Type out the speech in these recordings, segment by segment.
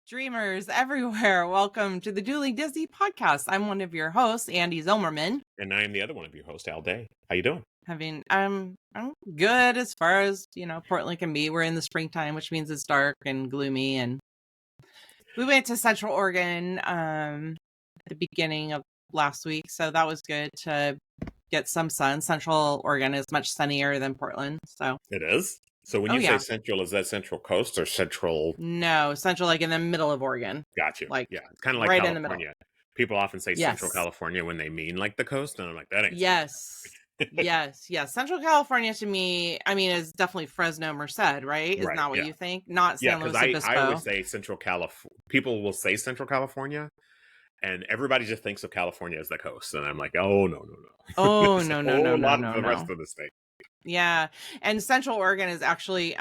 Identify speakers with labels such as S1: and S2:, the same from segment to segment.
S1: Dreamers everywhere, welcome to the Dueling Disney podcast. I'm one of your hosts, Andee Zilmerman.
S2: And I am the other one of your hosts, Aldee. How you doing?
S1: I'm good as far as Portland can be. We're in the springtime, which means it's dark and gloomy. And we went to Central Oregon at the beginning of last week, so that was good to get some sun. Central Oregon is much sunnier than Portland, so
S2: it is. So when you say central, is that Central Coast or Central?
S1: No, Central, like in the middle of Oregon.
S2: Got you.
S1: Like,
S2: yeah, it's kind of like
S1: right
S2: California.
S1: in the middle.
S2: People often say Central California when they mean like the coast, and I'm like, that ain't.
S1: Yes. Central California to me, I mean, is definitely Fresno, Merced, right? Isn't that what you think? Not San Luis Obispo.
S2: I always say Central California. People will say Central California, and everybody just thinks of California as the coast, and I'm like, oh no.
S1: Oh no,
S2: the rest of the state.
S1: Yeah, and Central Oregon is actually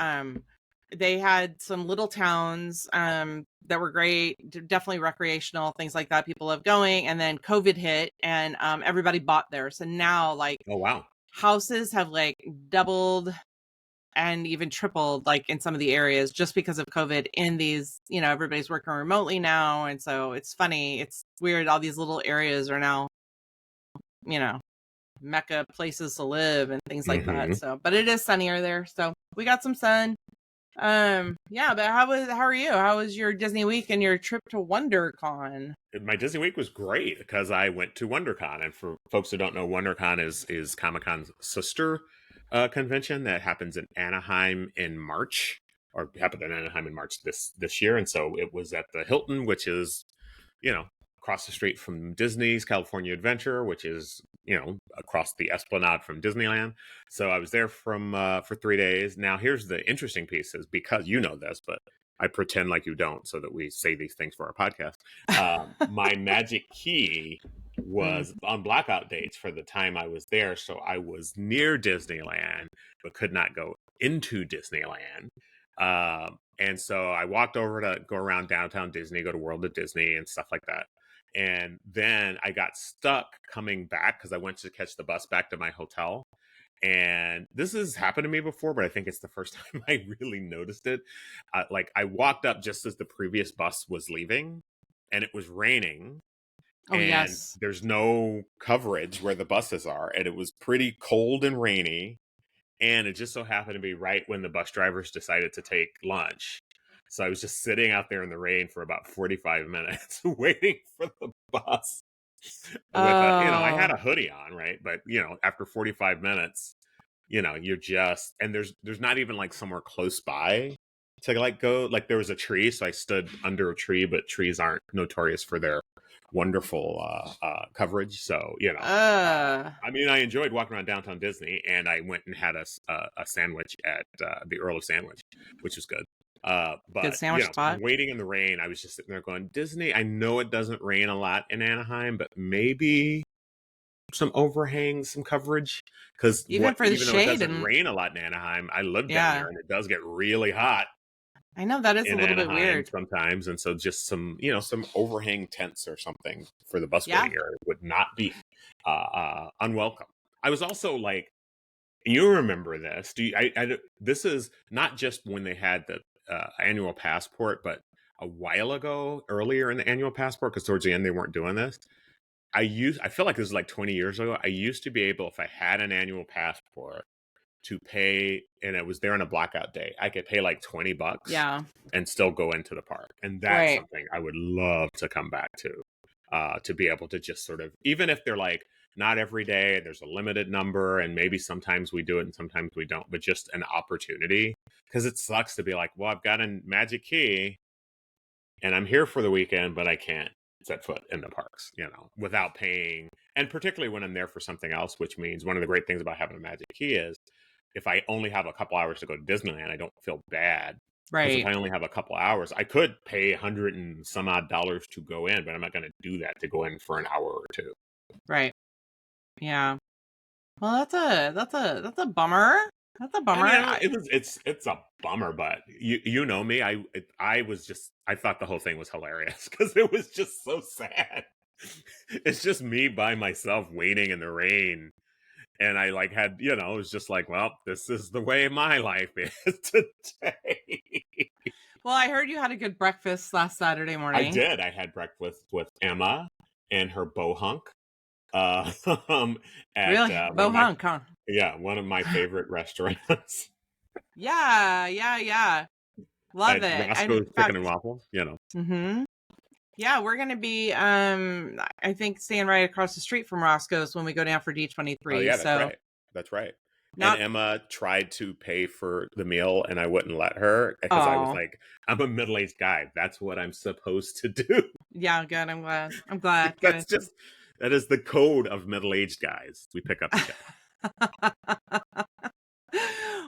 S1: they had some little towns that were great, definitely recreational, things like that. People love going, and then COVID hit, and everybody bought there. So now, like,
S2: oh wow,
S1: houses have like doubled and even tripled, like in some of the areas, just because of COVID. In these, everybody's working remotely now, and so it's funny, it's weird. All these little areas are now, Mecca places to live and things like that. So, but it is sunnier there, so we got some sun. Yeah, but how are you? How was your Disney week and your trip to WonderCon?
S2: My Disney week was great because I went to WonderCon, and for folks who don't know, WonderCon is Comic-Con's sister convention that happens in Anaheim in March, or happened in Anaheim in March this year, and so it was at the Hilton, which is across the street from Disney's California Adventure, which is across the Esplanade from Disneyland. So I was there for 3 days. Now here's the interesting piece, is because you know this, but I pretend like you don't, so that we say these things for our podcast. My magic key was on blackout dates for the time I was there, so I was near Disneyland but could not go into Disneyland. And so I walked over to go around downtown Disney, go to World of Disney and stuff like that. And then I got stuck coming back because I went to catch the bus back to my hotel. And this has happened to me before, but I think it's the first time I really noticed it. Like, I walked up just as the previous bus was leaving, and it was raining. And there's no coverage where the buses are. And it was pretty cold and rainy. And it just so happened to be right when the bus drivers decided to take lunch. So I was just sitting out there in the rain for about 45 minutes waiting for the bus. I had a hoodie on, right? But, after 45 minutes, you're just, and there's not even like somewhere close by to like go. Like, there was a tree, so I stood under a tree, but trees aren't notorious for their wonderful coverage. So, I enjoyed walking around downtown Disney, and I went and had a sandwich at the Earl of Sandwich, which was good. But
S1: good sandwich spot.
S2: Waiting in the rain, I was just sitting there going, Disney, I know it doesn't rain a lot in Anaheim, but maybe some overhang, some coverage, because
S1: even though it
S2: doesn't rain a lot in Anaheim, I live down here and it does get really hot.
S1: I know that is a little bit weird
S2: sometimes, and so just some overhang tents or something for the bus waiting area would not be unwelcome. I was also like, you remember this? This is not just when they had the annual passport, but a while ago, earlier in the annual passport, because towards the end they weren't doing this. I feel like this is like 20 years ago. I used to be able, if I had an annual passport, to pay, and it was there on a blackout day, I could pay like $20 and still go into the park. And that's something I would love to come back to be able to just sort of, even if they're like not every day, there's a limited number, and maybe sometimes we do it and sometimes we don't, but just an opportunity. Because it sucks to be like, well, I've got a magic key and I'm here for the weekend, but I can't set foot in the parks, without paying. And particularly when I'm there for something else, which means one of the great things about having a magic key is if I only have a couple hours to go to Disneyland, I don't feel bad.
S1: Right.
S2: If I only have a couple hours, I could pay $100 and some odd to go in, but I'm not going to do that to go in for an hour or two.
S1: Right. Yeah. Well, that's a bummer. That's a bummer.
S2: I mean, it's a bummer, but you know me, I thought the whole thing was hilarious because it was just so sad. It's just me by myself waiting in the rain. And I had, it was just like, well, this is the way my life is today.
S1: Well, I heard you had a good breakfast last Saturday
S2: I
S1: morning.
S2: did. I had breakfast with Emma and her bohunk uh, at
S1: Really?
S2: one of my
S1: Bohunk, huh?
S2: one of my favorite restaurants
S1: Yeah. Love
S2: at
S1: it. And in
S2: Roscoe's Chicken and
S1: fact,
S2: Waffles.
S1: yeah, we're gonna be I think staying right across the street from Roscoe's when we go down for
S2: Oh
S1: D23.
S2: yeah, that's
S1: So
S2: right. That's right. And
S1: not
S2: Emma tried to pay for the meal, and I wouldn't let her because I was
S1: oh
S2: like, "I'm a middle-aged guy. That's what I'm supposed to do."
S1: yeah, good. I'm glad. I'm glad.
S2: That's
S1: Good.
S2: just that is the code of middle-aged guys. We pick up the tab.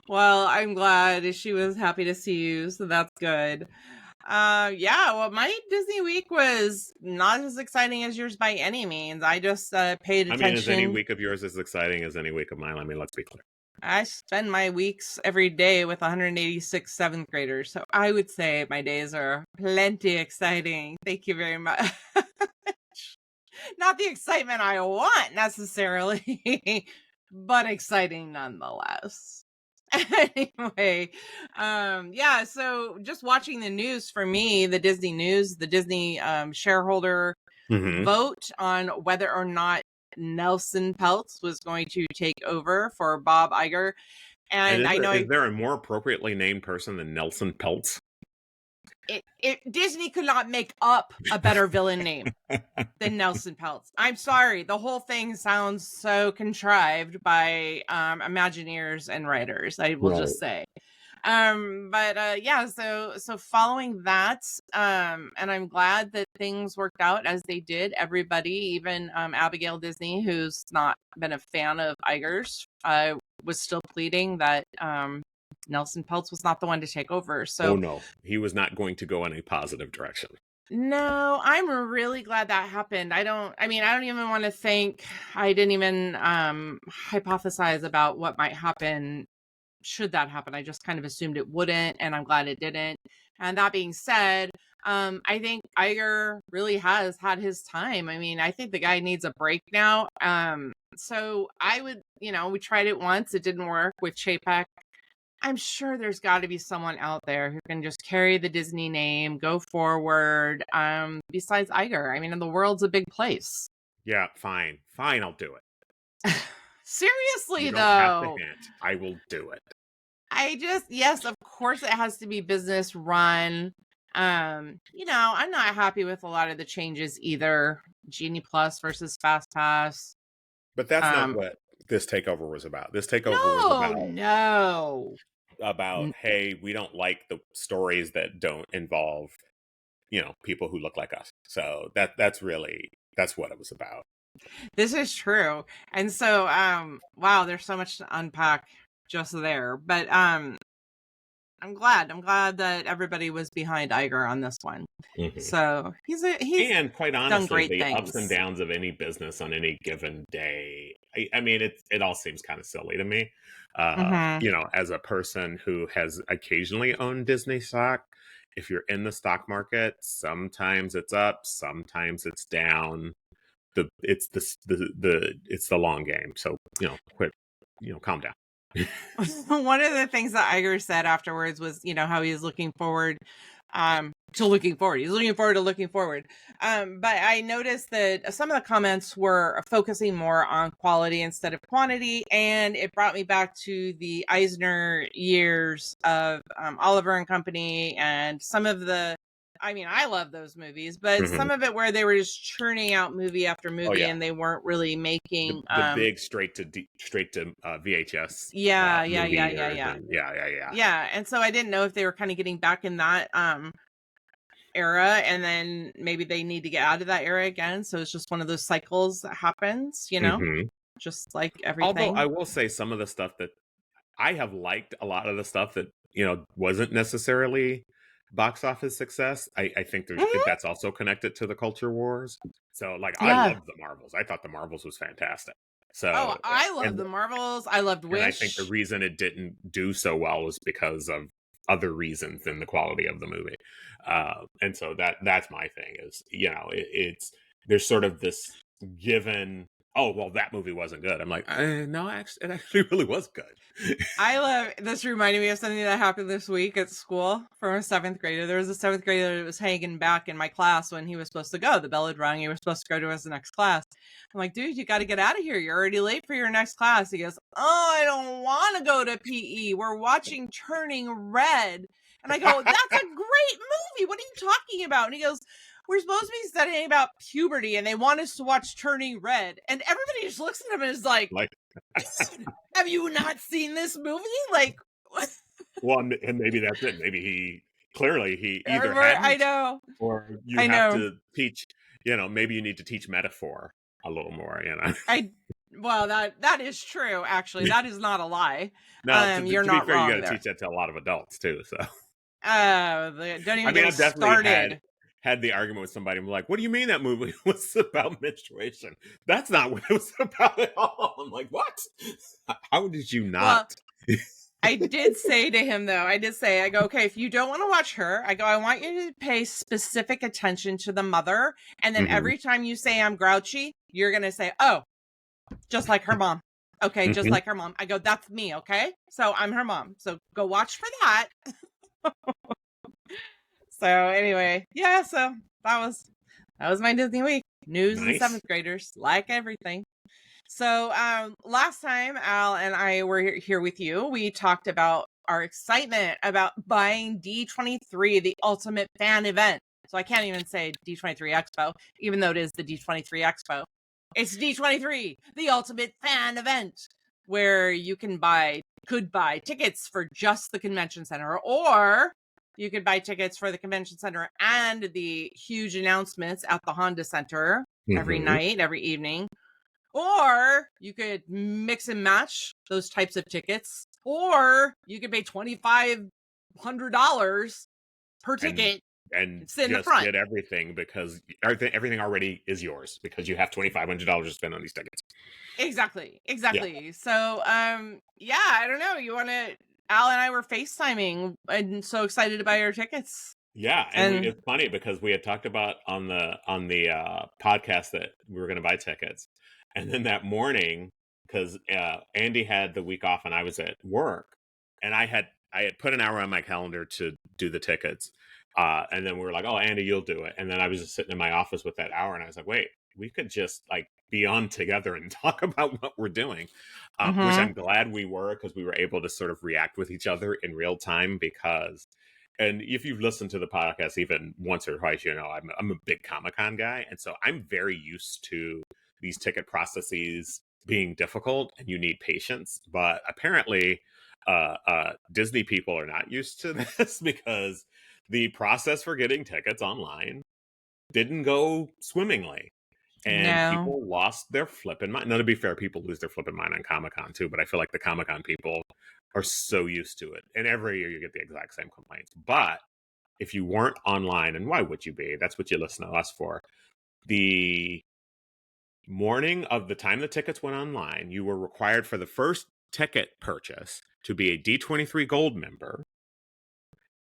S1: Well, I'm glad she was happy to see you, so that's good. Yeah, well, my Disney week was not as exciting as yours by any means. I just paid
S2: I mean, is any
S1: attention.
S2: week of yours as exciting as any week of mine? I mean, let's be clear.
S1: I spend my weeks every day with 186 seventh graders, so I would say my days are plenty exciting. Thank you very much. Not the excitement I want necessarily, but exciting nonetheless. Anyway, yeah, so just watching the news for me, the Disney news, the Disney shareholder vote on whether or not Nelson Peltz was going to take over for Bob Iger.
S2: And
S1: And I know
S2: is there a more appropriately named person than Nelson Peltz?
S1: Disney could not make up a better villain name than Nelson Peltz. I'm sorry, the whole thing sounds so contrived by Imagineers and writers. I will just say. But yeah, so following that, and I'm glad that things worked out as they did. Everybody, even Abigail Disney, who's not been a fan of Iger's, was still pleading that Nelson Peltz was not the one to take over. So,
S2: Oh no, he was not going to go in a positive direction.
S1: no, I'm really glad that happened. I don't even want to think. I didn't even hypothesize about what might happen should that happen. I just kind of assumed it wouldn't, and I'm glad it didn't. And that being said, I think Iger really has had his time. I mean, I think the guy needs a break now. So I would, we tried it once, it didn't work with Chapek. I'm sure there's got to be someone out there who can just carry the Disney name, go forward. Besides Iger, I mean, the world's a big place.
S2: Yeah, fine, I'll do it.
S1: Seriously,
S2: you don't
S1: though,
S2: have to hint. I will do it.
S1: Yes, of course it has to be business run. I'm not happy with a lot of the changes either. Genie Plus versus Fast Pass.
S2: But that's not what this takeover was about. This takeover was about hey, we don't like the stories that don't involve, people who look like us. So that's what it was about.
S1: This is true. And so wow, there's so much to unpack just there. But I'm glad that everybody was behind Iger on this one. So he's
S2: and quite honestly, the
S1: things.
S2: ups and downs of any business on any given day. I mean, it all seems kind of silly to me. As a person who has occasionally owned Disney stock, if you're in the stock market, sometimes it's up, sometimes it's down. It's the long game. So quit. Calm down.
S1: One of the things that Iger said afterwards was, how he was looking forward to looking forward. He's looking forward to looking forward. But I noticed that some of the comments were focusing more on quality instead of quantity, and it brought me back to the Eisner years of Oliver and Company, and some of the. I mean, I love those movies, but some of it where they were just churning out movie after movie, and they weren't really making
S2: the big straight to VHS.
S1: Yeah. And so I didn't know if they were kind of getting back in that era, and then maybe they need to get out of that era again. So it's just one of those cycles that happens, just like everything.
S2: Although I will say some of the stuff that I have liked, a lot of the stuff that wasn't necessarily box office success. I think that's also connected to the culture wars. So I loved the Marvels. I thought the Marvels was fantastic. So
S1: I love the Marvels. I loved Wish.
S2: And I think the reason it didn't do so well was because of other reasons than the quality of the movie. And so that's my thing is, there's sort of this given oh, well, that movie wasn't good. I'm like, no, actually, it actually really was good.
S1: I love this. Reminded me of something that happened this week at school from a 7th grader. There was a 7th grader that was hanging back in my class when he was supposed to go. The bell had rung. He was supposed to go to his next class. I'm like, dude, you got to get out of here. You're already late for your next class. He goes, oh, I don't want to go to PE. We're watching Turning Red. And I go, that's a great movie. What are you talking about? And he goes, we're supposed to be studying about puberty and they want us to watch Turning Red. And everybody just looks at him and is like, have you not seen this movie? Like, what?
S2: Well, and maybe that's it. Maybe he either hadn't,
S1: I know,
S2: or you have to teach. Maybe you need to teach metaphor a little more.
S1: Well, that is true. Actually, that is not a lie.
S2: No,
S1: you're
S2: to
S1: not
S2: be fair,
S1: wrong.
S2: You got to teach that to a lot of adults too. So,
S1: don't even get
S2: I've definitely
S1: started.
S2: had the argument with somebody. I'm like, what do you mean that movie was about menstruation? That's not what it was about at all. I'm like, what? How did you not?
S1: Well, I did say to him, though, I go, okay, if you don't want to watch her, I go, I want you to pay specific attention to the mother. And then every time you say I'm grouchy, you're going to say, oh, just like her mom. Okay, just like her mom. I go, that's me, okay? So I'm her mom. So go watch for that. So anyway, yeah, so that was my Disney week. News and 7th graders, like everything. So last time Al and I were here with you, we talked about our excitement about buying D23, the Ultimate Fan Event. So I can't even say D23 Expo, even though it is the D23 Expo. It's D23, the Ultimate Fan Event, where you could buy tickets for just the convention center, or you could buy tickets for the convention center and the huge announcements at the Honda Center every night, every evening. Or you could mix and match those types of tickets. Or you could pay $2,500 per ticket
S2: and
S1: sit in the
S2: just
S1: front.
S2: Get everything, because everything already is yours because you have $2,500 to spend on these tickets.
S1: Exactly. Yeah. So, yeah, I don't know. Al and I were FaceTiming and so excited to buy our tickets.
S2: Yeah, and it's funny because we had talked about on the podcast that we were going to buy tickets, and then that morning, because Andee had the week off and I was at work, and I had put an hour on my calendar to do the tickets, and then we were like, "Oh, Andee, you'll do it," and then I was just sitting in my office with that hour, and I was like, "Wait, we could just be on together and talk about what we're doing," which I'm glad we were, because we were able to sort of react with each other in real time. And if you've listened to the podcast even once or twice, I'm a big Comic-Con guy. And so I'm very used to these ticket processes being difficult and you need patience. But apparently, Disney people are not used to this, because the process for getting tickets online didn't go swimmingly. And people lost their flipping mind. Now, to be fair, people lose their flipping mind on Comic-Con too, but I feel like the Comic-Con people are so used to it. And every year you get the exact same complaints. But if you weren't online, and why would you be? That's what you listen to us for. The morning of the time the tickets went online, you were required for the first ticket purchase to be a D23 Gold member.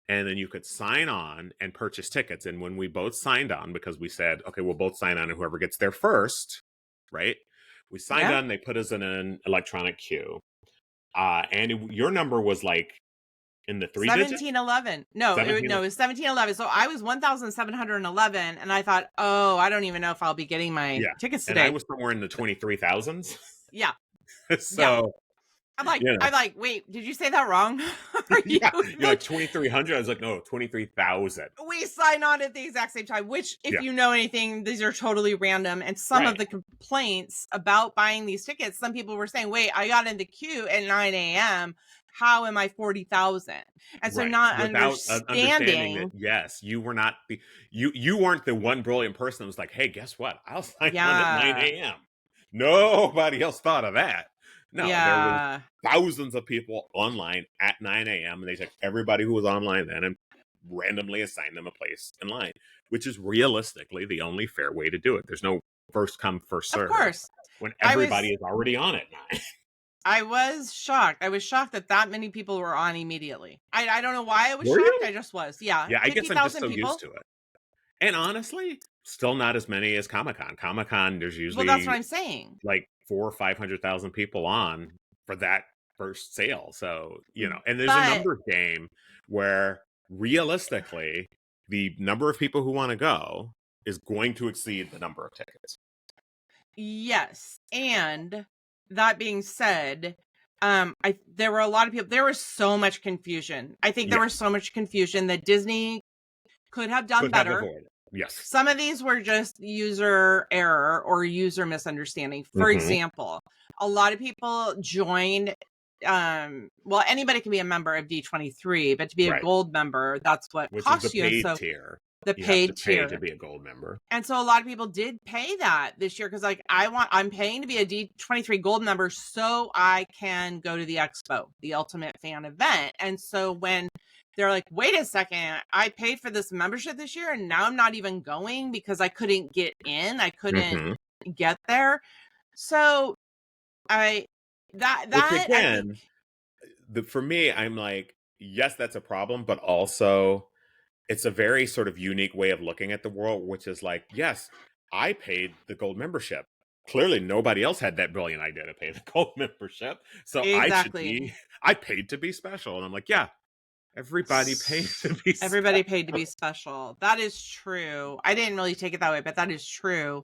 S2: And then you could sign on and purchase tickets. And when we both signed on, because we said, okay, we'll both sign on and whoever gets there first, right? We signed on, they put us in an electronic queue. And your number was in the 3 digits?
S1: 1711. No, it was 1711. So I was 1,711, and I thought, oh, I don't even know if I'll be getting my tickets today.
S2: And I was somewhere in the 23,000s.
S1: Yeah.
S2: So
S1: I'm like, wait, did you say that wrong?
S2: You're like 2,300. I was like, no, 23,000.
S1: We sign on at the exact same time, which, if you know anything, these are totally random. And some of the complaints about buying these tickets, some people were saying, wait, I got in the queue at 9 a.m. How am I 40,000? And so not understanding
S2: that, yes, you were not you weren't the one brilliant person that was like, hey, guess what? I'll sign on at 9 a.m. Nobody else thought of that. No, there were thousands of people online at 9 a.m. and they took everybody who was online then and randomly assigned them a place in line, which is realistically the only fair way to do it. There's no first come, first serve.
S1: Of course.
S2: When everybody is already on at 9.
S1: I was shocked. I was shocked that many people were on immediately. I don't know why I was
S2: shocked.
S1: I just was. Yeah.
S2: Yeah, I guess I'm just so used to it. And honestly, Still not as many as Comic-Con. Comic-Con, there's
S1: Well, that's
S2: usually
S1: what I'm saying.
S2: like 400,000 or 500,000 people on for that first sale. So, and there's a
S1: But
S2: numbers game where realistically, the number of people who want to go is going to exceed the number of tickets.
S1: yes, and that being said, there were a lot of people. There was so much confusion. I think there was so much confusion that Disney could have done better.
S2: Yes.
S1: Some of these were just user error or user misunderstanding. For example, a lot of people joined. Well, anybody can be a member of D23, but to be a gold member, that's what costs you.
S2: Which is the paid tier.
S1: The paid tier
S2: to be a gold member.
S1: And so a lot of people did pay that this year because like I'm paying to be a D23 gold member so I can go to the expo, the Ultimate Fan Event. And so when they're like, wait a second, I paid for this membership this year and now I'm not even going because I couldn't get in. I couldn't get there. So which again,
S2: for me, I'm like, yes, that's a problem, but also it's a very sort of unique way of looking at the world, which is like, yes, I paid the gold membership. Clearly, nobody else had that brilliant idea to pay the gold membership. So I paid to be special. And I'm like, yeah, everybody paid to be special.
S1: Everybody paid to be special. That is true. I didn't really take it that way, but that is true.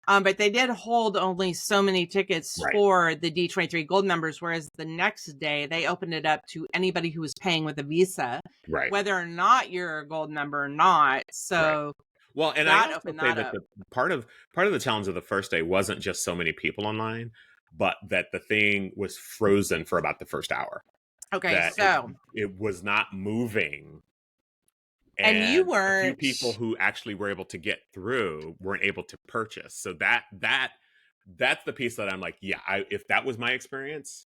S1: But they did hold only so many tickets for the D23 gold members, whereas the next day they opened it up to anybody who was paying with a Visa, whether or not you're a gold member or not. So,
S2: well, and I also say that part of the challenge of the first day wasn't just so many people online, but that the thing was frozen for about the first hour.
S1: Okay, so
S2: it was not moving.
S1: And you weren't.
S2: A few people who actually were able to get through weren't able to purchase. So that's the piece that I'm like, yeah, if that was my experience,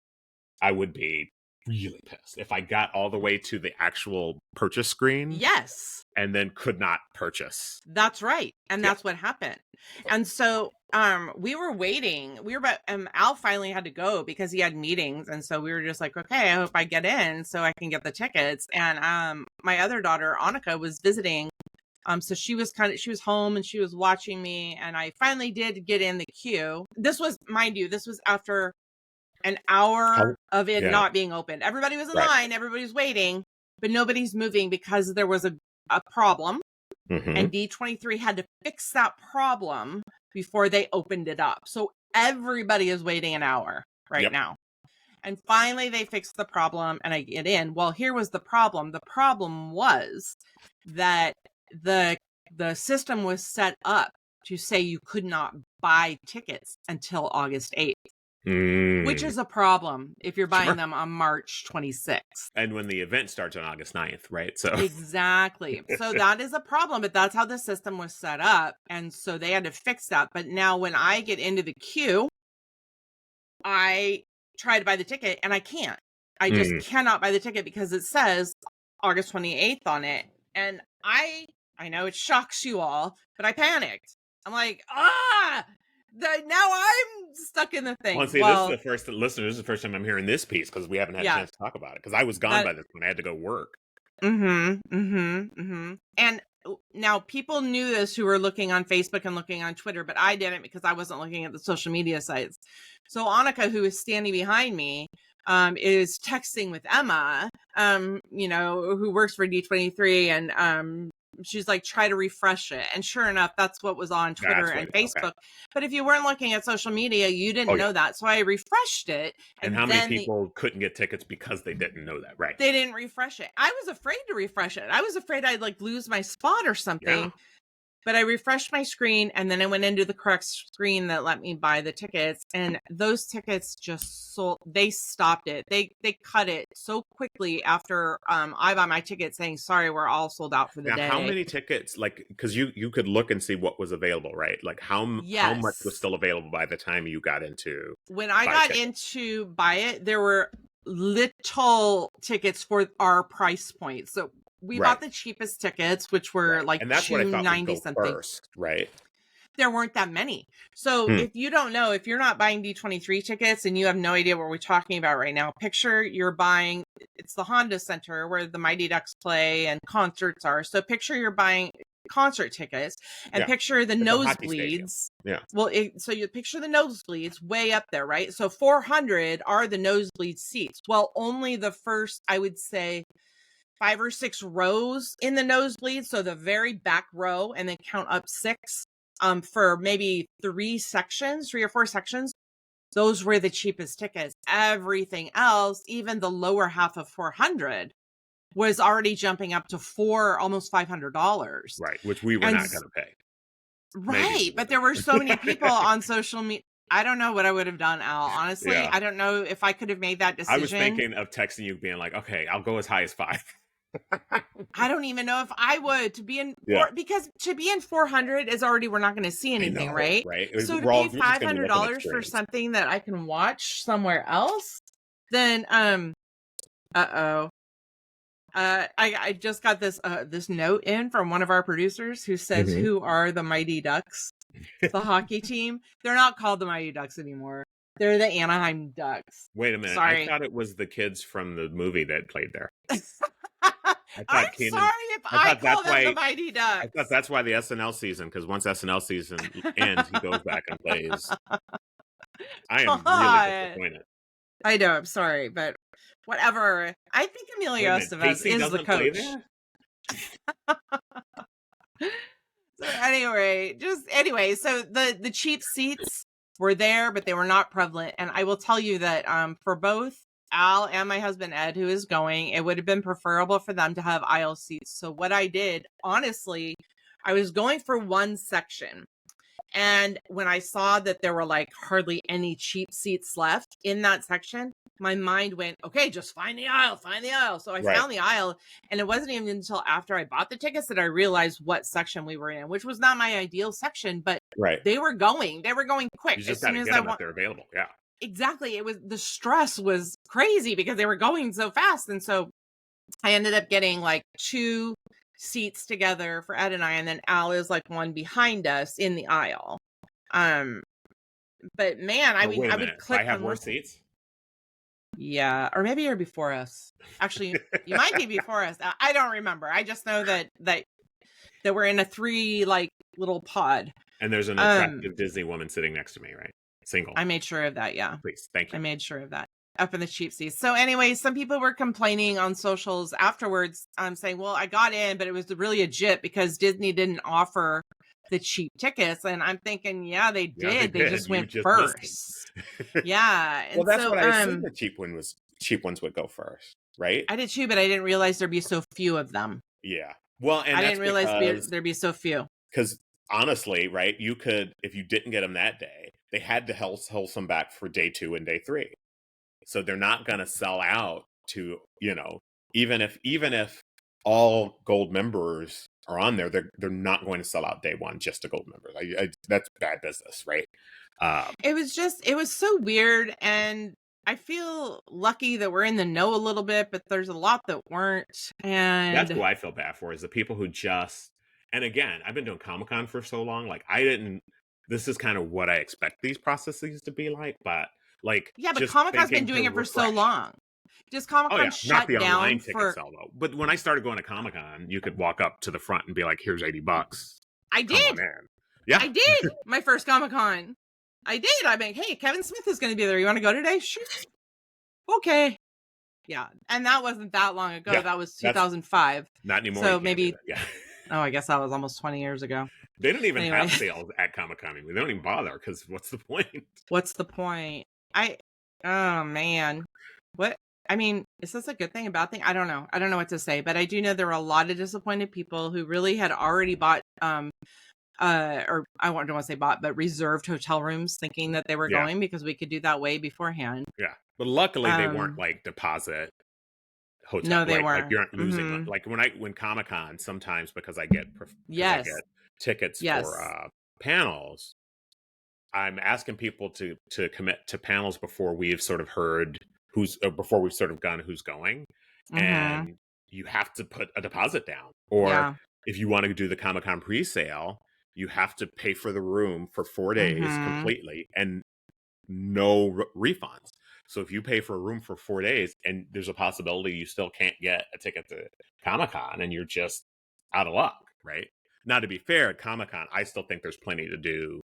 S2: I would be really pissed if I got all the way to the actual purchase screen.
S1: Yes.
S2: And then could not purchase.
S1: That's right. And that's what happened. And so we were waiting. Al finally had to go because he had meetings. And so we were just like, okay, I hope I get in so I can get the tickets. And my other daughter, Annika, was visiting. So she was home and she was watching me. And I finally did get in the queue. This was, mind you, this was after an hour of it not being open. Everybody was in line. Everybody was waiting, but nobody's moving because there was a problem. And D23 had to fix that problem before they opened it up. So everybody is waiting an hour now. And finally they fixed the problem and I get in. Well, here was the problem. The problem was that the system was set up to say you could not buy tickets until August 8th. Which is a problem if you're buying them on March 26th.
S2: And when the event starts on August 9th, right? So
S1: exactly. So that is a problem, but that's how the system was set up. And so they had to fix that. But now when I get into the queue, I try to buy the ticket and I can't. I just cannot buy the ticket because it says August 28th on it. And I know it shocks you all, but I panicked. I'm like, now I'm stuck in the thing.
S2: Well, see, this is the first listener. This is the first time I'm hearing this piece because we haven't had a chance to talk about it because I was gone by this when I had to go work.
S1: And now people knew this who were looking on Facebook and looking on Twitter, but I didn't because I wasn't looking at the social media sites. So Annika, who is standing behind me, is texting with Emma, who works for D23, and she's like, try to refresh it. And sure enough, that's what was on Twitter and Facebook. Okay. But if you weren't looking at social media, you didn't know that. So I refreshed it.
S2: And how many people couldn't get tickets because they didn't know that, right?
S1: They didn't refresh it. I was afraid to refresh it. I was afraid I'd like lose my spot or something. Yeah. But I refreshed my screen and then I went into the correct screen that let me buy the tickets. And those tickets just sold. They stopped it. They cut it so quickly after I bought my ticket saying, sorry, we're all sold out for the day.
S2: How many tickets, like, because you could look and see what was available, right? Like how much was still available by the time you got into
S1: When I got into buy it, there were little tickets for our price point. So we bought the cheapest tickets, which were like
S2: and that's what I thought would go
S1: something
S2: first, right?
S1: there weren't that many. So if you don't know, if you're not buying D23 tickets and you have no idea what we're talking about right now, picture you're buying, it's the Honda Center where the Mighty Ducks play and concerts are. So picture you're buying concert tickets and picture the nosebleeds.
S2: Yeah.
S1: Well, so you picture the nosebleeds way up there, right? So 400 are the nosebleed seats. Well, only the first, I would say, 5 or 6 rows in the nosebleed. So the very back row, and then count up 6. For maybe 3 or 4 sections, those were the cheapest tickets. Everything else, even the lower half of 400, was already jumping up to almost $500.
S2: Right, which we were not going to pay.
S1: Right, but there were so many people on social media. I don't know what I would have done, Al. Honestly, I don't know if I could have made that decision.
S2: I was thinking of texting you, being like, "Okay, I'll go as high as 5."
S1: I don't even know if I would because to be in 400 is already, we're not going to see anything, right? So to pay $500 for something that I can watch somewhere else, then I just got this note in from one of our producers who says, "Who are the Mighty Ducks, the hockey team?" They're not called the Mighty Ducks anymore. They're the Anaheim Ducks.
S2: Wait a minute.
S1: Sorry.
S2: I thought it was the kids from the movie that played there.
S1: I'm sorry if I call them the Mighty Ducks.
S2: I thought that's why the SNL season, because once SNL season ends, he goes back and plays. I am really disappointed.
S1: I know, I'm sorry, but whatever. I think Emilio Estevez is the coach. So anyway, so the cheap seats were there, but they were not prevalent. And I will tell you that for both Al and my husband Ed, who is going, it would have been preferable for them to have aisle seats. So what I did, honestly, I was going for one section. And when I saw that there were like hardly any cheap seats left in that section, my mind went, okay, just find the aisle. So I found the aisle, and it wasn't even until after I bought the tickets that I realized what section we were in, which was not my ideal section, but they were going quick.
S2: You just as soon as they're available. Yeah.
S1: Exactly. The stress was crazy because they were going so fast. And so I ended up getting like 2 seats together for Ed and I, and then Al is like one behind us in the aisle. But man, I mean, I would click.
S2: I have more seats.
S1: Yeah, or maybe you're before us. Actually, you might be before us. I don't remember. I just know that we're in a 3 like little pod.
S2: And there's an attractive Disney woman sitting next to me, right? Single.
S1: I made sure of that. Yeah.
S2: Please. Thank you.
S1: I made sure of that. Up in the cheap seats. So anyway, some people were complaining on socials afterwards. Saying, well, I got in, but it was really a jip because Disney didn't offer the cheap tickets. And I'm thinking, yeah, they did. They just went first. Yeah. And
S2: well, that's what I assumed the cheap ones would go first, right?
S1: I did too, but I didn't realize there'd be so few of them.
S2: Yeah. Well, and
S1: I didn't realize there'd be so few.
S2: Because honestly, right, you could, if you didn't get them that day, they had to hold some back for day 2 and day 3. So they're not going to sell out to, even if all gold members are on there, they're not going to sell out day 1 just to gold members. That's bad business, right?
S1: It was so weird, and I feel lucky that we're in the know a little bit, but there's a lot that weren't. And
S2: that's who I feel bad for, is the people who just, and again, I've been doing Comic-Con for so long, like this is kind of what I expect these processes to be like, but like,
S1: yeah, but Comic-Con's been doing it for so long. Just Comic-Con shut
S2: not the
S1: down
S2: online ticket sell though. But when I started going to Comic-Con, you could walk up to the front and be like, "Here's $80."
S1: I did.
S2: Yeah,
S1: I did. My first Comic-Con, I did. I'm like, "Hey, Kevin Smith is going to be there. You want to go today?" Sure. Okay. Yeah, and that wasn't that long ago. Yeah, that was 2005.
S2: Not anymore.
S1: So maybe. Yeah. Oh, I guess that was almost 20 years ago.
S2: They don't even have sales at Comic-Con anymore. They don't even bother, because what's the point?
S1: What's the point? Oh man, what? I mean, is this a good thing, a bad thing? I don't know. I don't know what to say, but I do know there were a lot of disappointed people who really had already bought, or I don't want to say bought, but reserved hotel rooms, thinking that they were going because we could do that way beforehand.
S2: Yeah, but luckily they weren't like deposit hotel.
S1: No, they weren't.
S2: Like you aren't losing money. Like when Comic-Con, sometimes because I get tickets for panels, I'm asking people to commit to panels before we've sort of heard before we've sort of gone who's going, and you have to put a deposit down, or if you want to do the Comic-Con pre-sale, you have to pay for the room for 4 days
S1: Mm-hmm.
S2: completely and no refunds. So if you pay for a room for 4 days and there's a possibility you still can't get a ticket to Comic-Con and you're just out of luck, right? Now, to be fair, at Comic-Con, I still think there's plenty to do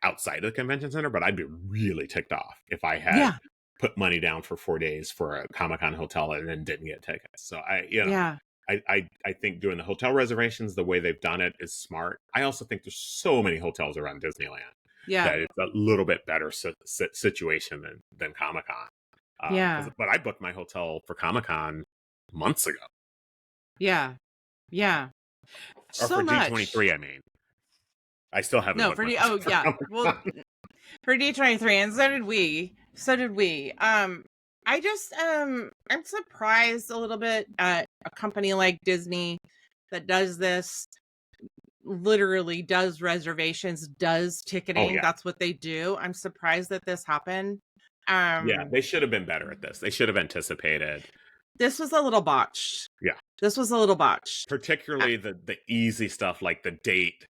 S2: outside of the convention center, but I'd be really ticked off if I had
S1: Yeah.
S2: put money down for 4 days for a Comic-Con hotel and then didn't get tickets. So
S1: Yeah.
S2: I think doing the hotel reservations the way they've done it is smart. I also think there's so many hotels around Disneyland
S1: Yeah.
S2: that it's a little bit better situation than Comic-Con.
S1: Yeah.
S2: But I booked my hotel for Comic-Con months ago.
S1: Yeah. Yeah.
S2: Or
S1: So
S2: for
S1: much.
S2: D23, I mean. I still haven't booked my hotel for
S1: yeah.
S2: Comic-Con.
S1: Well, for D23, and so did we. I just I'm surprised a little bit at a company like Disney that does this, literally does reservations, does ticketing.
S2: Oh, yeah.
S1: That's what they do. I'm surprised that this happened.
S2: Yeah, they should have been better at this. They should have anticipated.
S1: This was a little botched.
S2: Yeah.
S1: This was a little botched.
S2: Particularly the easy stuff like the date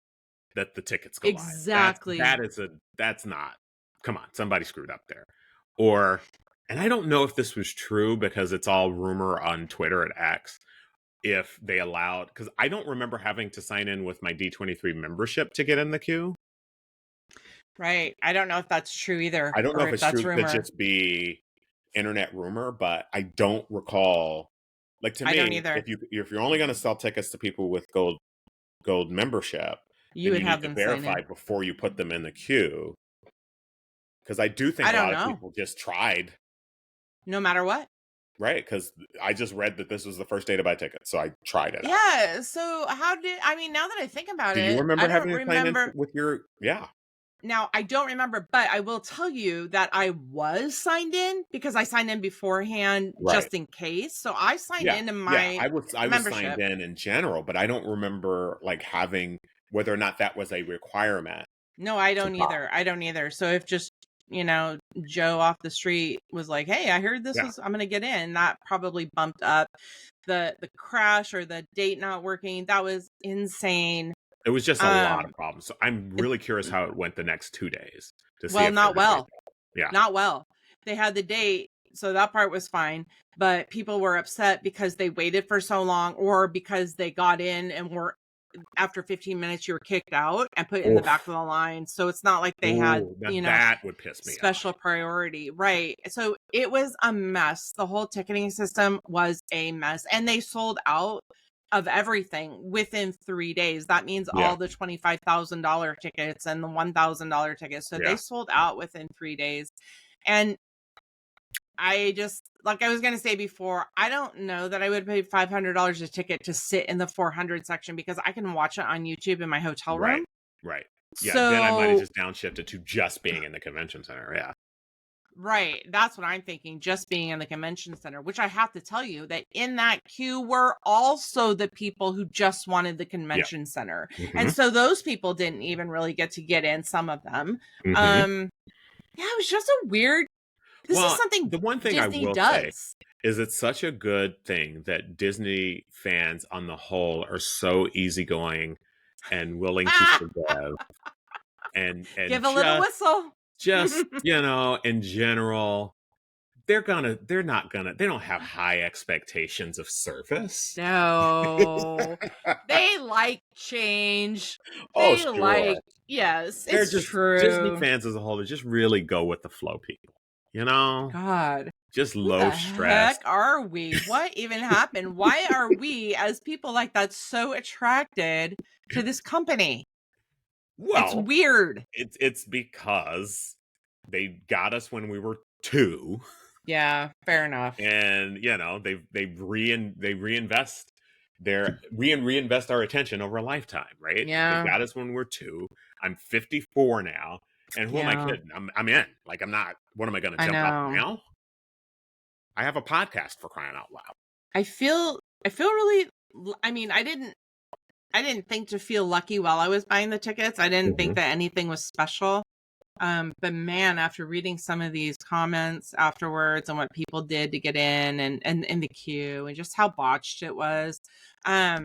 S2: that the tickets go
S1: Exactly.
S2: live. That's not. Come on, somebody screwed up there. And I don't know if this was true because it's all rumor on Twitter at X. If they allowed, because I don't remember having to sign in with my D23 membership to get in the queue.
S1: Right. I don't know if that's true either.
S2: I don't know if it's true.
S1: Rumor.
S2: Could just be internet rumor, but I don't recall. Like, to me,
S1: I don't either.
S2: If you're only going to sell tickets to people with gold membership,
S1: you would
S2: need
S1: have
S2: to
S1: them
S2: verify before you put them in the queue. Because I do think a lot of people just tried.
S1: No matter what.
S2: Right, because I just read that this was the first day to buy tickets, so I tried it.
S1: Yeah, so now that I think about it,
S2: do you remember
S1: I
S2: having
S1: don't
S2: to sign in
S1: remember
S2: with your, yeah.
S1: Now, I don't remember, but I will tell you that I was signed in because I signed in beforehand just in case. So I signed into my
S2: I was
S1: membership.
S2: signed in general, but I don't remember like having whether or not that was a requirement.
S1: No, I don't either. I don't either. So if just, Joe off the street was like, "Hey, I heard this was, I'm going to get in," that probably bumped up the crash or the date not working. That was insane.
S2: It was just a lot of problems. So I'm really curious how it went the next 2 days to see.
S1: Not well.
S2: Yeah,
S1: not well. They had the date, so that part was fine. But people were upset because they waited for so long, or because they got in and were, after 15 minutes, you were kicked out and put in the back of the line. So it's not like they had,
S2: that would piss me
S1: special
S2: off.
S1: priority. Right. So it was a mess. The whole ticketing system was a mess, and they sold out of everything within 3 days. That means all the $25,000 tickets and the $1,000 tickets. So they sold out within 3 days. And I just, like I was going to say before, I don't know that I would pay $500 a ticket to sit in the 400 section because I can watch it on YouTube in my hotel room.
S2: Right. Yeah. So, then I might have just downshifted to just being in the convention center. Yeah.
S1: Right. That's what I'm thinking. Just being in the convention center, which I have to tell you that in that queue were also the people who just wanted the convention center. Mm-hmm. And so those people didn't even really get to get in, some of them. Mm-hmm. Yeah, it was just a weird. This is something
S2: the one thing
S1: Disney
S2: I will
S1: does.
S2: say is it's such a good thing that Disney fans on the whole are so easigoing and willing to forgive and
S1: give a little whistle.
S2: Just, in general, they don't have high expectations of service.
S1: No. They like change.
S2: Oh, sure.
S1: Yes,
S2: they're just
S1: true.
S2: Disney fans as a whole, they just really go with the flow people.
S1: God.
S2: Just low stress.
S1: Heck are we? What even happened? Why are we as people like that so attracted to this company?
S2: Well,
S1: it's weird.
S2: It's because they got us when we were 2.
S1: Yeah, fair enough.
S2: And they reinvest our attention over a lifetime, right?
S1: Yeah,
S2: they got us when we're 2. I'm 54 now, and who am I kidding? I'm in. Like, I'm not. What am I going to jump out now? I have a podcast, for crying out loud. I feel
S1: really. I mean, I didn't think to feel lucky while I was buying the tickets. I didn't think that anything was special. But man, after reading some of these comments afterwards and what people did to get in and in the queue and just how botched it was, I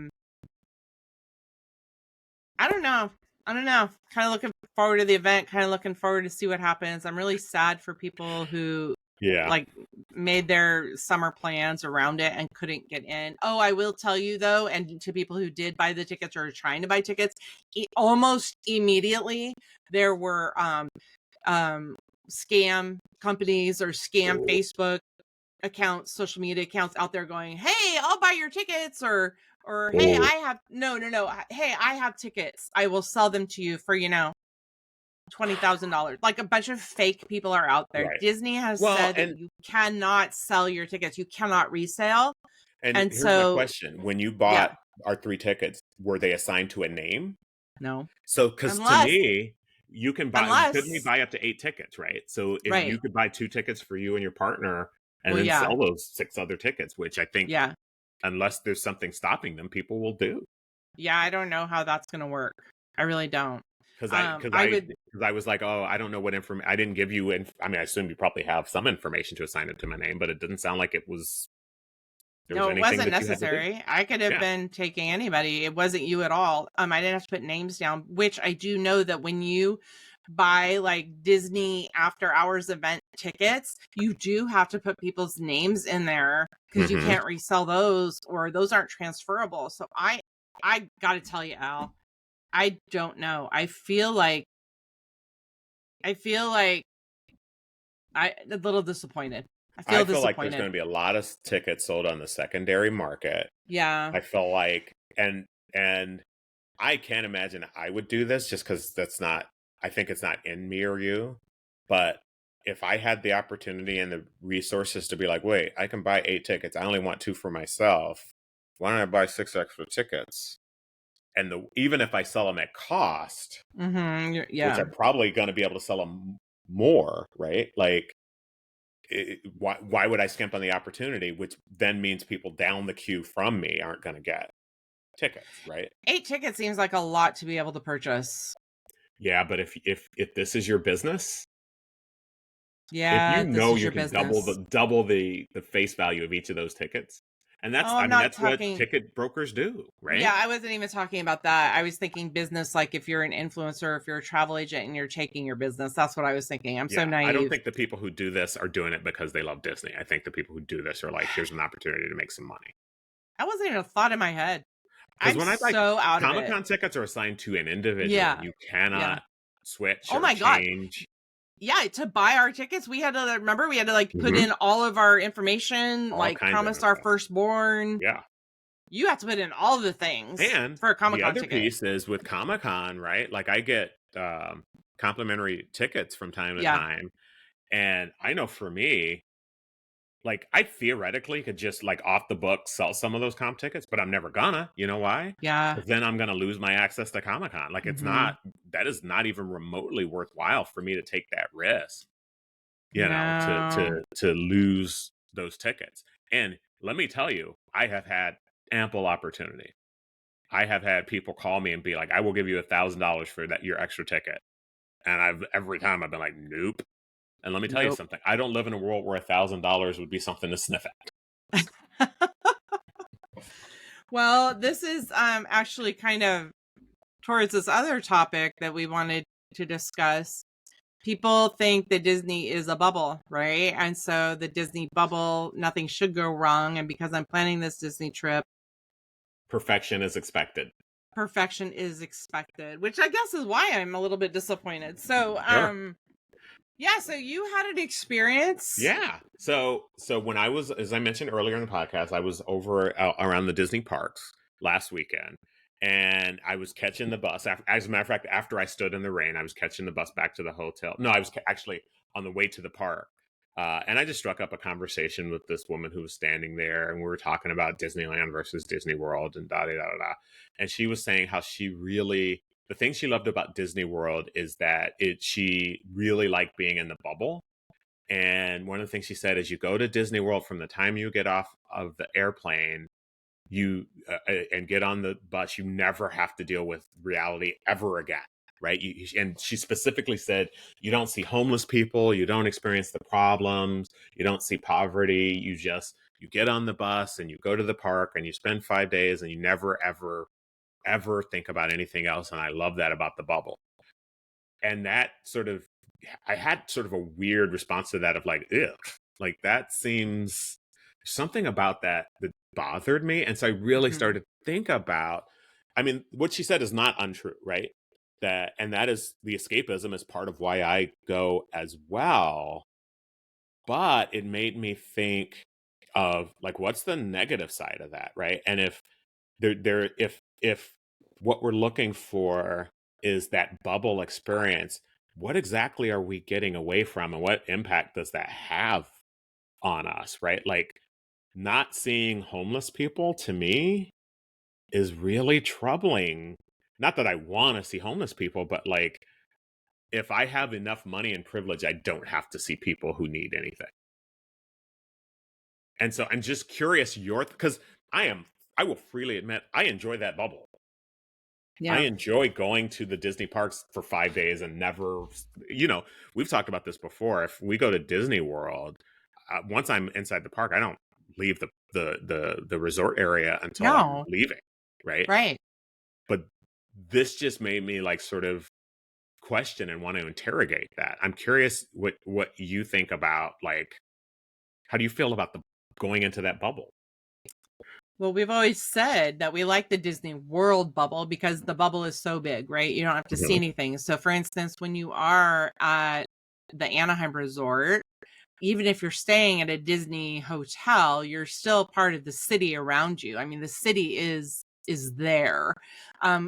S1: don't know. I don't know. Kind of looking forward to the event. Kind of looking forward to see what happens. I'm really sad for people who like made their summer plans around it and couldn't get in. Oh, I will tell you though, and to people who did buy the tickets or are trying to buy tickets, almost immediately there were scam companies or scam Facebook accounts, social media accounts out there going, "Hey, I'll buy your tickets," or "Hey, I have no. Hey, I have tickets. I will sell them to you for $20,000." Like a bunch of fake people are out there.
S2: Right.
S1: Disney has said that you cannot sell your tickets. You cannot resale.
S2: And here's
S1: so,
S2: my question: when you bought our 3 tickets, were they assigned to a name?
S1: No.
S2: So, because to me, you can buy. You could only buy up to 8 tickets, right? So, if you could buy 2 tickets for you and your partner, and then sell those 6 other tickets, which I think, unless there's something stopping them, people will do.
S1: Yeah, I don't know how that's going to work. I really don't.
S2: Because I was like, oh, I don't know what information. I didn't give you. I mean, I assume you probably have some information to assign it to my name, but it didn't sound like it was.
S1: No, it wasn't necessary. I could have been taking anybody. It wasn't you at all. I didn't have to put names down, which I do know that when you buy like Disney after hours event tickets, you do have to put people's names in there because you can't resell those, or those aren't transferable. So I got to tell you, Al, I don't know. I feel like I'm a little disappointed. I feel
S2: like there's going to be a lot of tickets sold on the secondary market.
S1: Yeah.
S2: I feel like, and I can't imagine I would do this just because I think it's not in me or you. But if I had the opportunity and the resources to be like, wait, I can buy 8 tickets. I only want 2 for myself. Why don't I buy 6 extra tickets? And even if I sell them at cost, which I'm probably going to be able to sell them more, right? Like, why would I skimp on the opportunity, which then means people down the queue from me aren't going to get tickets, right?
S1: 8 tickets seems like a lot to be able to purchase.
S2: Yeah, but if this is your business,
S1: if
S2: you can double the face value of each of those tickets, and that's that's what ticket brokers do, right?
S1: Yeah, I wasn't even talking about that. I was thinking business, like if you're an influencer, if you're a travel agent and you're taking your business. That's what I was thinking. I'm so naive.
S2: I don't think the people who do this are doing it because they love Disney. I think the people who do this are like, here's an opportunity to make some money.
S1: That wasn't even a thought in my head.
S2: Because when I out Comic-Con tickets are assigned to an individual. Yeah. You cannot switch or change.
S1: Yeah, to buy our tickets, we had to like put in all of our information, like promise our firstborn.
S2: Yeah.
S1: You have to put in all the things
S2: and
S1: for a Comic-Con ticket.
S2: The other piece is with Comic-Con, right? Like I get complimentary tickets from time to time. And I know for me, like I theoretically could just like off the book sell some of those comp tickets, but I'm never gonna. You know why?
S1: Yeah.
S2: Then I'm gonna lose my access to Comic-Con. Like that is not even remotely worthwhile for me to take that risk. You know, to lose those tickets. And let me tell you, I have had ample opportunity. I have had people call me and be like, I will give you $1,000 for your extra ticket. And every time I've been like, nope. And let me tell you something. I don't live in a world where $1,000 would be something to sniff at.
S1: Well, this is actually kind of towards this other topic that we wanted to discuss. People think that Disney is a bubble, right? And so the Disney bubble, nothing should go wrong. And because I'm planning this Disney trip,
S2: perfection is expected.
S1: Perfection is expected, which I guess is why I'm a little bit disappointed. So, yeah, so you had an experience.
S2: Yeah. So when I was, as I mentioned earlier in the podcast, I was over around the Disney parks last weekend, and I was catching the bus. As a matter of fact, after I stood in the rain, I was catching the bus back to the hotel. No, I was actually on the way to the park. And I just struck up a conversation with this woman who was standing there, and we were talking about Disneyland versus Disney World and da-da-da-da. And she was saying how the thing she loved about Disney World is that she really liked being in the bubble. And one of the things she said is you go to Disney World from the time you get off of the airplane, and get on the bus, you never have to deal with reality ever again. Right. And she specifically said, you don't see homeless people. You don't experience the problems. You don't see poverty. You get on the bus and you go to the park and you spend 5 days and you never, ever, ever think about anything else, and I love that about the bubble. And that sort of, I had sort of a weird response to that of like, ugh, like that seems, something about that that bothered me. And so I really
S1: Mhm.
S2: started to think about, I mean, what she said is not untrue, right? That, and that is, the escapism is part of why I go as well. But it made me think of like, what's the negative side of that, right? And if if what we're looking for is that bubble experience, what exactly are we getting away from, and what impact does that have on us, right? Like, not seeing homeless people to me is really troubling. Not that I want to see homeless people, but like, if I have enough money and privilege, I don't have to see people who need anything. And so I'm just curious, because I will freely admit, I enjoy that bubble. I
S1: Yeah.
S2: enjoy going to the Disney parks for 5 days and never, we've talked about this before. If we go to Disney World, once I'm inside the park, I don't leave the resort area until I'm
S1: No.
S2: leaving, right?
S1: Right.
S2: But this just made me like sort of question and want to interrogate that. I'm curious what you think about, like, how do you feel about the going into that bubble?
S1: Well, we've always said that we like the Disney World bubble because the bubble is so big, right? You don't have to see
S2: Mhm.
S1: anything. So, for instance, when you are at the Anaheim Resort, even if you're staying at a Disney hotel, you're still part of the city around you. I mean, the city is there.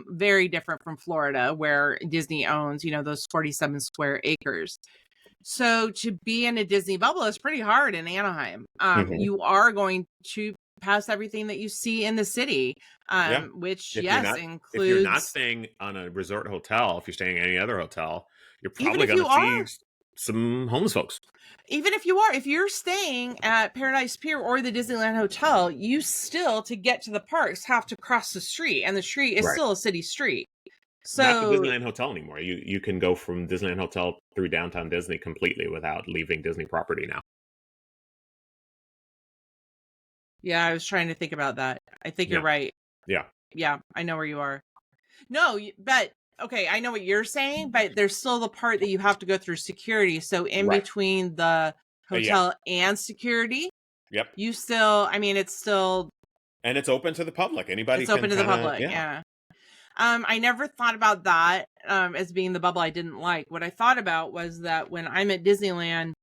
S1: Very different from Florida, where Disney owns, those 47 square acres. So to be in a Disney bubble is pretty hard in Anaheim.
S2: Mhm.
S1: You are going to pass everything that you see in the city,
S2: Yeah.
S1: which,
S2: If you're
S1: yes,
S2: not if you're not
S1: includes,
S2: staying on a resort hotel, if you're staying in any other hotel, you're
S1: even
S2: probably
S1: if
S2: going
S1: you
S2: to see
S1: are,
S2: some homeless folks.
S1: if you're staying at Paradise Pier or the Disneyland Hotel, you still, to get to the parks, have to cross the street, and the street is
S2: Right.
S1: still a city street.
S2: Not the
S1: So,
S2: Disneyland Hotel anymore. You can go from Disneyland Hotel through downtown Disney completely without leaving Disney property now.
S1: yeah, I was trying to think about that. I think you're
S2: Yeah.
S1: right.
S2: Yeah.
S1: Yeah, I know where you are. No, but okay, I know what you're saying, but there's still the part that you have to go through security. So in
S2: Right.
S1: between the
S2: Yeah.
S1: hotel and security,
S2: Yep.
S1: you still, I mean,
S2: And it's open to the public. Anybody
S1: it's
S2: can
S1: open to the
S2: kind of,
S1: public.
S2: yeah.
S1: Yeah. I never thought about that as being the bubble I didn't like. What I thought about was that when I'm at Disneyland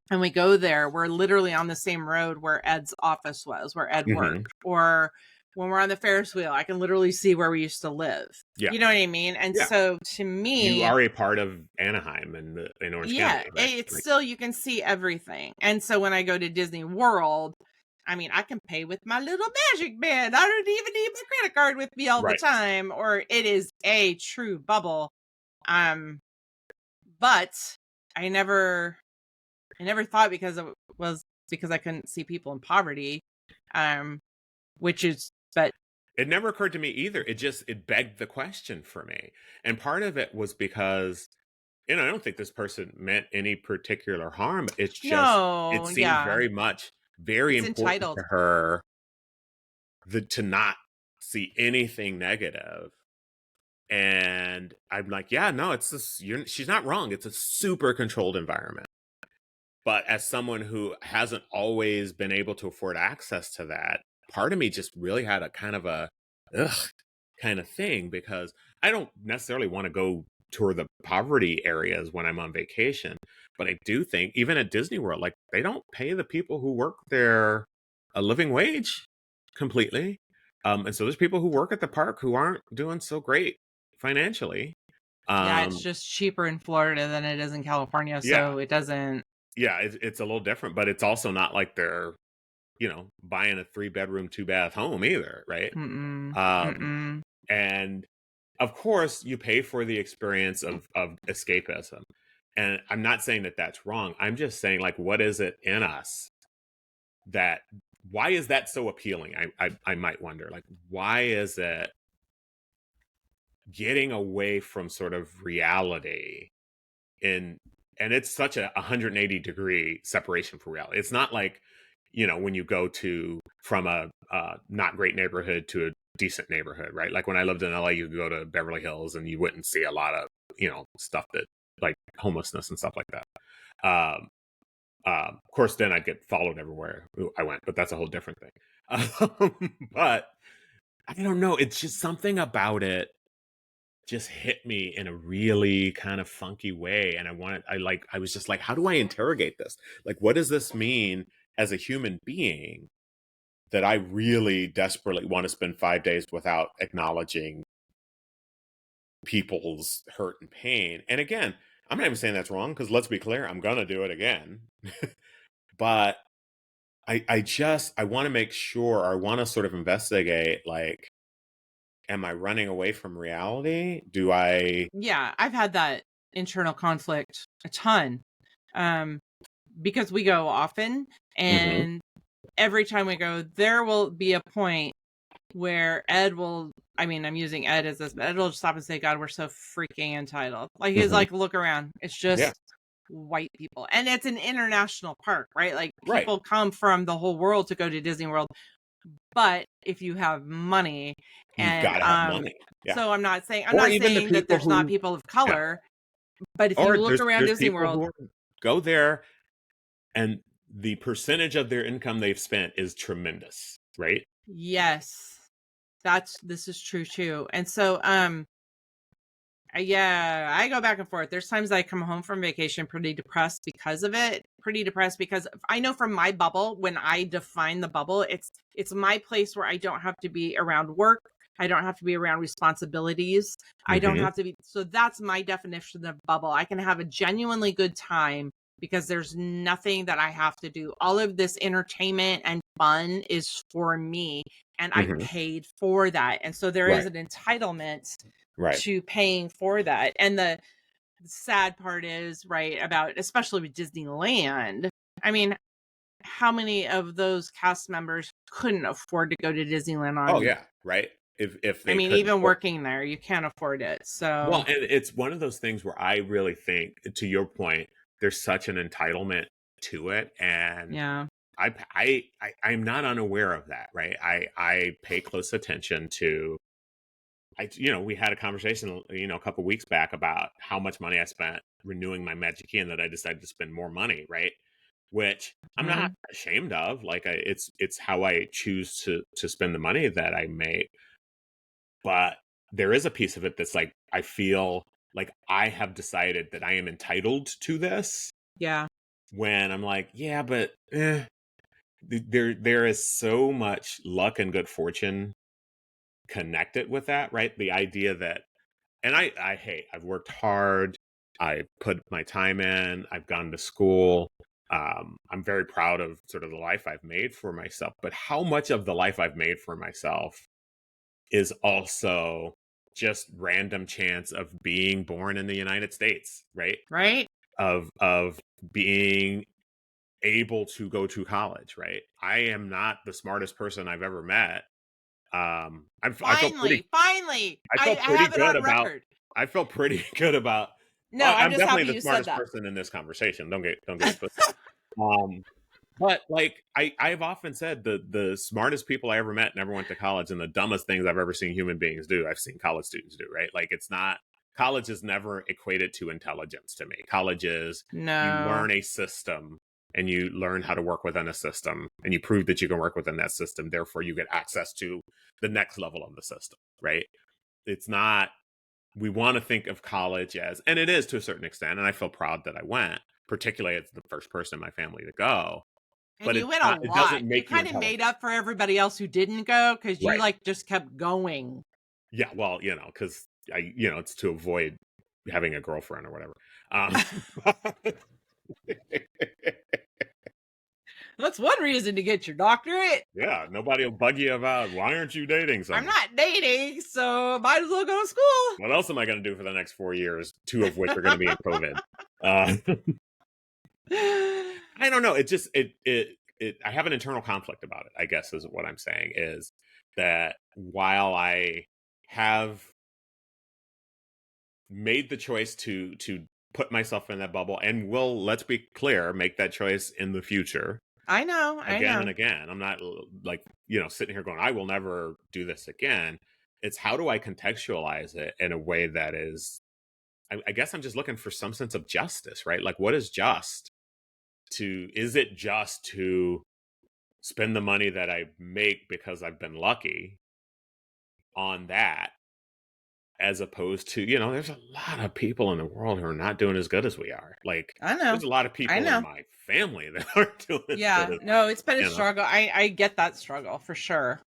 S1: and we go there, we're literally on the same road where Ed's office was, where Ed
S2: Hmm.
S1: worked. Or when we're on the Ferris wheel, I can literally see where we used to live.
S2: Yeah.
S1: You know what I mean? And
S2: Yeah.
S1: so to
S2: You
S1: me,
S2: are a part of Anaheim and in Orange
S1: yeah,
S2: County, right?
S1: it's
S2: Like,
S1: still, you can see everything. And so when I go to Disney World, I mean, I can pay with my little magic band. I don't even need my credit card with me all the
S2: right.
S1: time, or it is a true bubble. Um, but I never thought because it was because I couldn't see people in poverty. Um, which is, but
S2: It never occurred to me either. It begged the question for me. And part of it was because, I don't think this person meant any particular harm. It's just, it
S1: no,
S2: seemed
S1: yeah,
S2: very much very
S1: it's
S2: important
S1: entitled.
S2: to her to not see anything negative. And I'm like, yeah, no, it's this, she's not wrong. It's a super controlled environment. But as someone who hasn't always been able to afford access to that, part of me just really had a kind of a ugh kind of thing, because I don't necessarily want to go tour the poverty areas when I'm on vacation. But I do think even at Disney World, like, they don't pay the people who work there a living wage completely. And so there's people who work at the park who aren't doing so great financially.
S1: Yeah, it's
S2: Um,
S1: just cheaper in Florida than it is in California,
S2: yeah,
S1: so it doesn't.
S2: yeah, it's a little different, but it's also not like they're, buying a 3-bedroom, 2-bath home either, right?
S1: Mm-mm,
S2: Um,
S1: mm-mm.
S2: and of course, you pay for the experience of escapism. And I'm not saying that that's wrong. I'm just saying, like, what is it in us that, why is that so appealing? I might wonder, like, why is it getting away from sort of reality in, and it's such a 180-degree separation from reality. It's not like, when you go to from a not great neighborhood to a decent neighborhood, right? Like when I lived in LA, you could go to Beverly Hills and you wouldn't see a lot of, stuff that like homelessness and stuff like that. Um, of course, then I'd get followed everywhere I went, but that's a whole different thing. But I don't know. It's just something about it just hit me in a really kind of funky way. And I was just like, how do I interrogate this? Like, what does this mean as a human being that I really desperately want to spend 5 days without acknowledging people's hurt and pain? And again, I'm not even saying that's wrong, because let's be clear, I'm going to do it again. But I want to make sure, or I want to sort of investigate, like, am I running away from reality? Do I?
S1: Yeah, I've had that internal conflict a ton, because we go often,
S2: Mhm.
S1: and every time we go, there will be a point where Ed will, I mean, I'm using Ed as this, but Ed will stop and say, God, we're so freaking entitled. Like, he's like, look around. It's
S2: Yeah.
S1: just white people. And it's an international park, right? Like,
S2: Right.
S1: people come from the whole world to go to Disney World. But if you have money,
S2: You've
S1: and
S2: got to have money. Yeah.
S1: so I'm not saying
S2: Or even the
S1: that
S2: people
S1: there's not
S2: who,
S1: people of
S2: yeah.
S1: color, but if you
S2: Or
S1: look around
S2: there's
S1: Disney
S2: people
S1: World,
S2: who go there and the percentage of their income they've spent is tremendous, right?
S1: yes, this is true too. And so yeah, I go back and forth. There's times I come home from vacation pretty depressed because of it. Pretty depressed because I know from my bubble, when I define the bubble, it's my place where I don't have to be around work. I don't have to be around responsibilities. I don't have to be. So that's my definition of bubble. I can have a genuinely good time because there's nothing that I have to do. All of this entertainment and fun is for me, and I paid for that. And so there is an entitlement to paying for that. And the sad part is, right, about, especially with Disneyland, I mean, how many of those cast members couldn't afford to go to Disneyland on?
S2: Oh yeah, right. If they,
S1: I mean,
S2: couldn't,
S1: even working there, you can't afford it. So,
S2: well, and it's one of those things where I really think, to your point, there's such an entitlement to it, and
S1: yeah,
S2: I'm not unaware of that, right? I pay close attention to. We had a conversation, a couple weeks back about how much money I spent renewing my Magic Key, and that I decided to spend more money, right? Which I'm not ashamed of. Like, it's how I choose to spend the money that I make. But there is a piece of it that's like, I feel like I have decided that I am entitled to this.
S1: Yeah.
S2: When I'm like, yeah, but there is so much luck and good fortune connected with that, right? The idea that, and I've worked hard, I put my time in, I've gone to school. I'm very proud of sort of the life I've made for myself, but how much of the life I've made for myself is also just random chance of being born in the United States, right?
S1: Right.
S2: Of being able to go to college, right? I am not the smartest person I've ever met. I feel pretty
S1: Finally,
S2: I feel
S1: I
S2: pretty
S1: have it
S2: good
S1: on
S2: about
S1: record.
S2: I feel pretty good about.
S1: No,
S2: Well,
S1: I'm
S2: I'm
S1: just
S2: definitely
S1: happy
S2: the
S1: you said
S2: smartest
S1: that.
S2: person in this conversation. Don't get it twisted. But like I've often said, the smartest people I ever met never went to college, and the dumbest things I've ever seen human beings do, I've seen college students do, right? Like, college is never equated to intelligence to me. College is, you learn a system and you learn how to work within a system, and you prove that you can work within that system. Therefore, you get access to the next level of the system, right? It's not, we want to think of college as, and it is to a certain extent, and I feel proud that I went, particularly as the first person in my family to go.
S1: And
S2: But
S1: you
S2: it's
S1: went a
S2: not, it
S1: lot.
S2: doesn't
S1: You
S2: make you
S1: kind of
S2: intelligent.
S1: made up for everybody else who didn't go because you
S2: Right.
S1: just kept going.
S2: Yeah, well, because it's to avoid having a girlfriend or whatever.
S1: That's one reason to get your doctorate.
S2: Yeah, nobody will bug you about, why aren't you dating someone?
S1: I'm not dating, so might as well go to school.
S2: What else am I going to do for the next 4 years? 2 of which are going to be in COVID. I don't know. It just I have an internal conflict about it, I guess, is what I'm saying, is that while I have made the choice to put myself in that bubble, and will, let's be clear, make that choice in the future
S1: I know.
S2: again and again. I'm not like sitting here going, I will never do this again. It's how do I contextualize it in a way that is, I guess I'm just looking for some sense of justice, right? Like, what is just is it just to spend the money that I make because I've been lucky on that, as opposed to, there's a lot of people in the world who are not doing as good as we are. Like,
S1: I know.
S2: there's a lot of people in my family that aren't doing as good as
S1: no, it's been a struggle. I get that struggle for sure.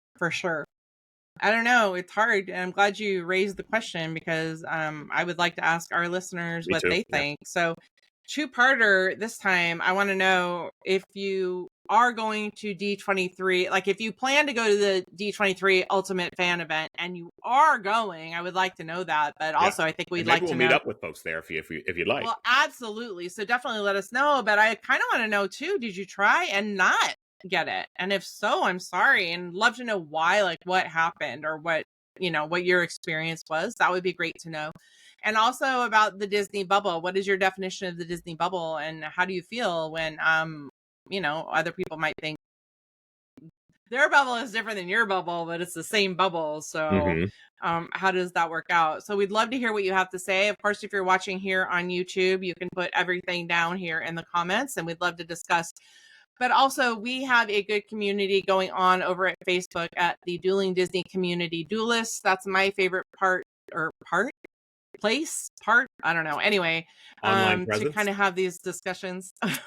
S1: I don't know, it's hard, and I'm glad you raised the question because I would like to ask our listeners what they think. So, two-parter this time. I want to know if you are going to D23, like if you plan to go to the D23 Ultimate Fan Event and you are going, I would like to know that. But also, I think we'd like to
S2: meet up with folks there if you'd like.
S1: Well, absolutely. So definitely let us know. But I kind of want to know too, did you try and not get it? And if so, I'm sorry, and love to know why, like what happened or what your experience was. That would be great to know. And also about the Disney bubble. What is your definition of the Disney bubble, and how do you feel when other people might think their bubble is different than your bubble, but it's the same bubble. So how does that work out? So we'd love to hear what you have to say. Of course, if you're watching here on YouTube, you can put everything down here in the comments, and we'd love to discuss. But also, we have a good community going on over at Facebook at the Dueling Disney Community Duelists. That's my favorite part. I don't know. Anyway, to kind of have these discussions. I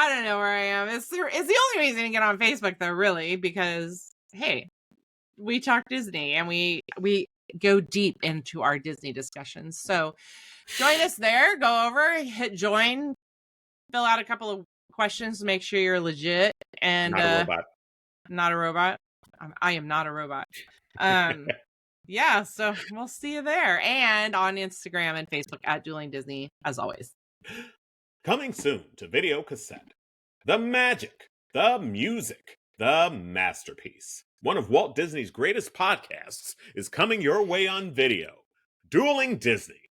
S1: don't know where I am. It's the only reason to get on Facebook, though, really, because hey, we talk Disney and we go deep into our Disney discussions. So join us there. Go over, hit join, fill out a couple of questions to make sure you're legit and
S2: not a robot.
S1: Not a robot. I am not a robot. Yeah, so we'll see you there, and on Instagram and Facebook at Dueling Disney, as always.
S2: Coming soon to video cassette. The magic, the music, the masterpiece. One of Walt Disney's greatest podcasts is coming your way on video. Dueling Disney.